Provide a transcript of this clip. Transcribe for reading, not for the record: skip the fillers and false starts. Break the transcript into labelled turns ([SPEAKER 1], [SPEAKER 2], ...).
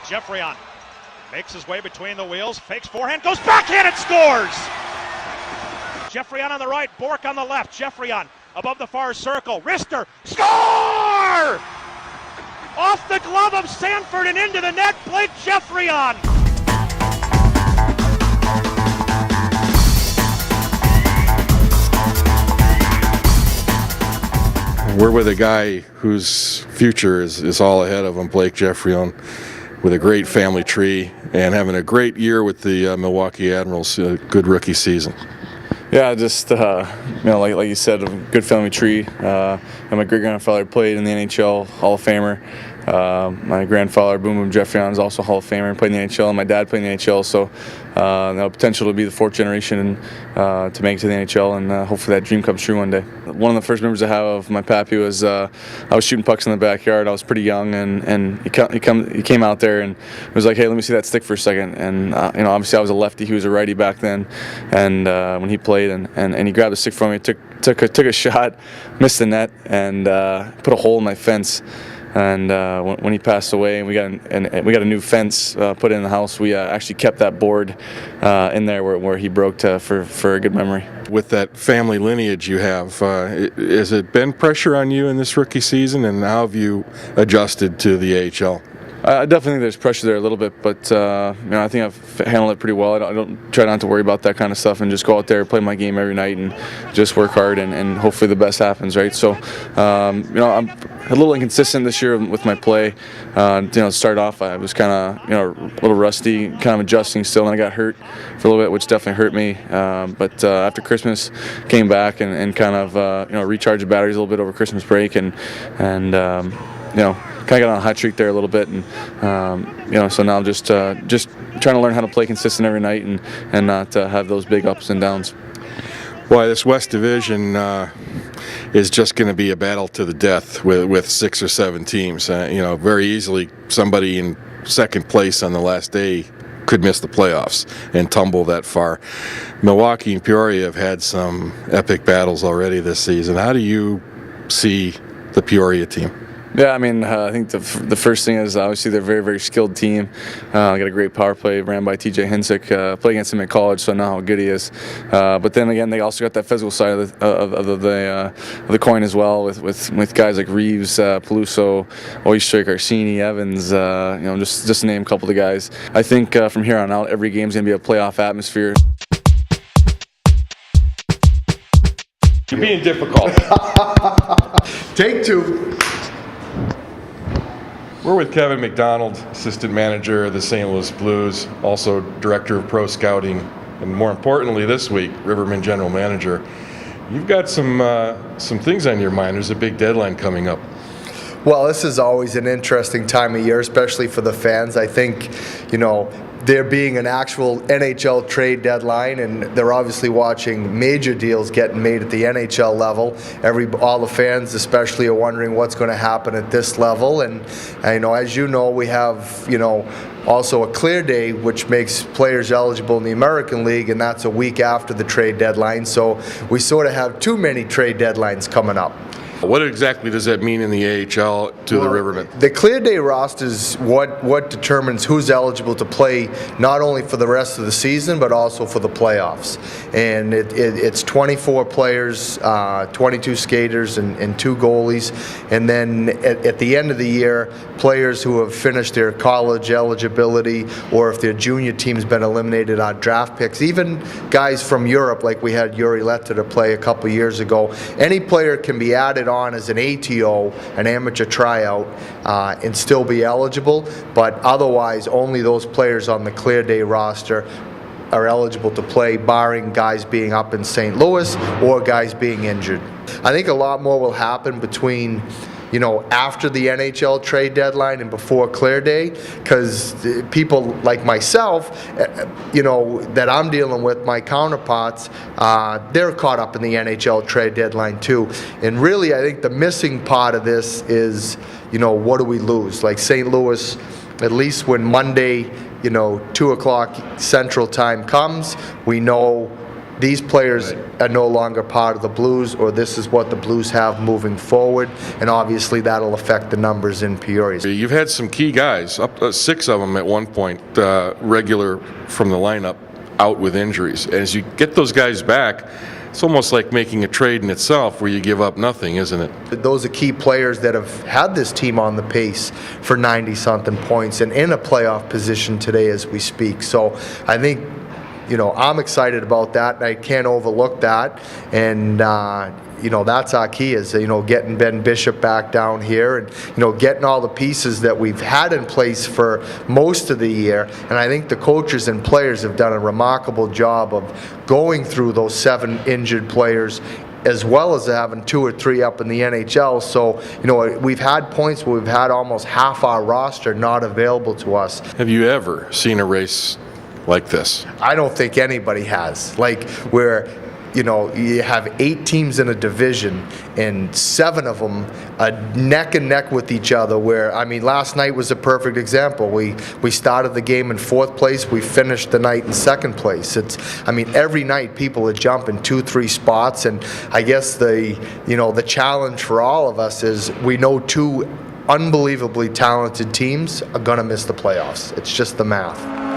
[SPEAKER 1] Geoffrion makes his way between the wheels, fakes forehand, goes backhand and scores! Geoffrion on the right, Bourque on the left. Geoffrion above the far circle. Wrister, score! Off the glove of Sanford and into the net, Blake Geoffrion!
[SPEAKER 2] We're with a guy whose future is all ahead of him, Blake Geoffrion, with a great family tree and having a great year with the Milwaukee Admirals. A good rookie season.
[SPEAKER 3] Yeah, just like you said, a good family tree. And my great grandfather played in the NHL, Hall of Famer. My grandfather, Boom Geoffrion, is also a Hall of Famer and played in the NHL, and my dad played in the NHL, so potential to be the fourth generation to make it to the NHL, and hopefully that dream comes true one day. One of the first memories I have of my pappy was I was shooting pucks in the backyard. I was pretty young, and he came out there and was like, "Hey, let me see that stick for a second." And obviously I was a lefty, he was a righty back then, and when he played, and he grabbed the stick from me, took a shot, missed the net, and put a hole in my fence. And when he passed away, and we got a new fence put in the house, we actually kept that board in there where he broke for a good memory.
[SPEAKER 2] With that family lineage you have, has it been pressure on you in this rookie season, and how have you adjusted to the AHL?
[SPEAKER 3] I definitely think there's pressure there a little bit, but I think I've handled it pretty well. I don't try not to worry about that kind of stuff and just go out there, play my game every night, and just work hard, and hopefully the best happens, right? So, I'm a little inconsistent this year with my play. To start off, I was kind of a little rusty, kind of adjusting still, and I got hurt for a little bit, which definitely hurt me. But after Christmas, came back and kind of recharged the batteries a little bit over Christmas break, and kind of got on a hot streak there a little bit, and so now I'm just trying to learn how to play consistent every night and not have those big ups and downs.
[SPEAKER 2] Well, this West Division is just going to be a battle to the death with 6 or 7 teams. Very easily somebody in second place on the last day could miss the playoffs and tumble that far. Milwaukee and Peoria have had some epic battles already this season. How do you see the Peoria team?
[SPEAKER 3] Yeah, I think the first thing is obviously they're a very, very skilled team. Got a great power play ran by TJ Hinsick. Played against him in college, so I know how good he is. But then again, they also got that physical side of the coin as well, with guys like Reeves, Peluso, Oyster, Carsini, Evans. Just to name a couple of the guys. I think from here on out, every game's gonna be a playoff atmosphere.
[SPEAKER 2] You're being difficult.
[SPEAKER 4] Take 2.
[SPEAKER 2] We're with Kevin McDonald, assistant manager of the St. Louis Blues, also director of pro scouting, and more importantly this week, Rivermen general manager. You've got some things on your mind. There's a big deadline coming up.
[SPEAKER 4] Well, this is always an interesting time of year, especially for the fans. I think, there being an actual NHL trade deadline, and they're obviously watching major deals getting made at the NHL level. All the fans especially are wondering what's going to happen at this level. And as you know, we have, also a clear day, which makes players eligible in the American League, and that's a week after the trade deadline. So we sort of have too many trade deadlines coming up.
[SPEAKER 2] What exactly does that mean in the AHL to the Rivermen?
[SPEAKER 4] The clear day roster is what determines who's eligible to play not only for the rest of the season but also for the playoffs. And it's 24 players, 22 skaters, and 2 goalies. And then at the end of the year, players who have finished their college eligibility, or if their junior team's been eliminated on draft picks, even guys from Europe, like we had Yuri Letta to play a couple years ago. Any player can be added on as an ATO, an amateur tryout, and still be eligible, but otherwise only those players on the clear day roster are eligible to play, barring guys being up in St. Louis or guys being injured. I think a lot more will happen between after the NHL trade deadline and before clear day, because people like myself, that I'm dealing with, my counterparts, they're caught up in the NHL trade deadline too. And really, I think the missing part of this is, what do we lose? Like St. Louis, at least when Monday, 2 o'clock Central Time comes, we know these players are no longer part of the Blues, or this is what the Blues have moving forward, and obviously that'll affect the numbers in Peoria.
[SPEAKER 2] You've had some key guys, up 6 of them at one point, regular from the lineup, out with injuries. As you get those guys back, it's almost like making a trade in itself where you give up nothing, isn't it?
[SPEAKER 4] Those are key players that have had this team on the pace for 90-something points and in a playoff position today as we speak. So I think, I'm excited about that, and I can't overlook that. And, that's our key is, getting Ben Bishop back down here and, getting all the pieces that we've had in place for most of the year. And I think the coaches and players have done a remarkable job of going through those 7 injured players, as well as having 2 or 3 up in the NHL. So, we've had points where we've had almost half our roster not available to us.
[SPEAKER 2] Have you ever seen a race like this?
[SPEAKER 4] I don't think anybody has. Like, where you have 8 teams in a division and 7 of them are neck and neck with each other, where, last night was a perfect example. We started the game in 4th place, we finished the night in 2nd place. Every night people are jumping 2-3 spots, and I guess the challenge for all of us is we know 2 unbelievably talented teams are going to miss the playoffs. It's just the math.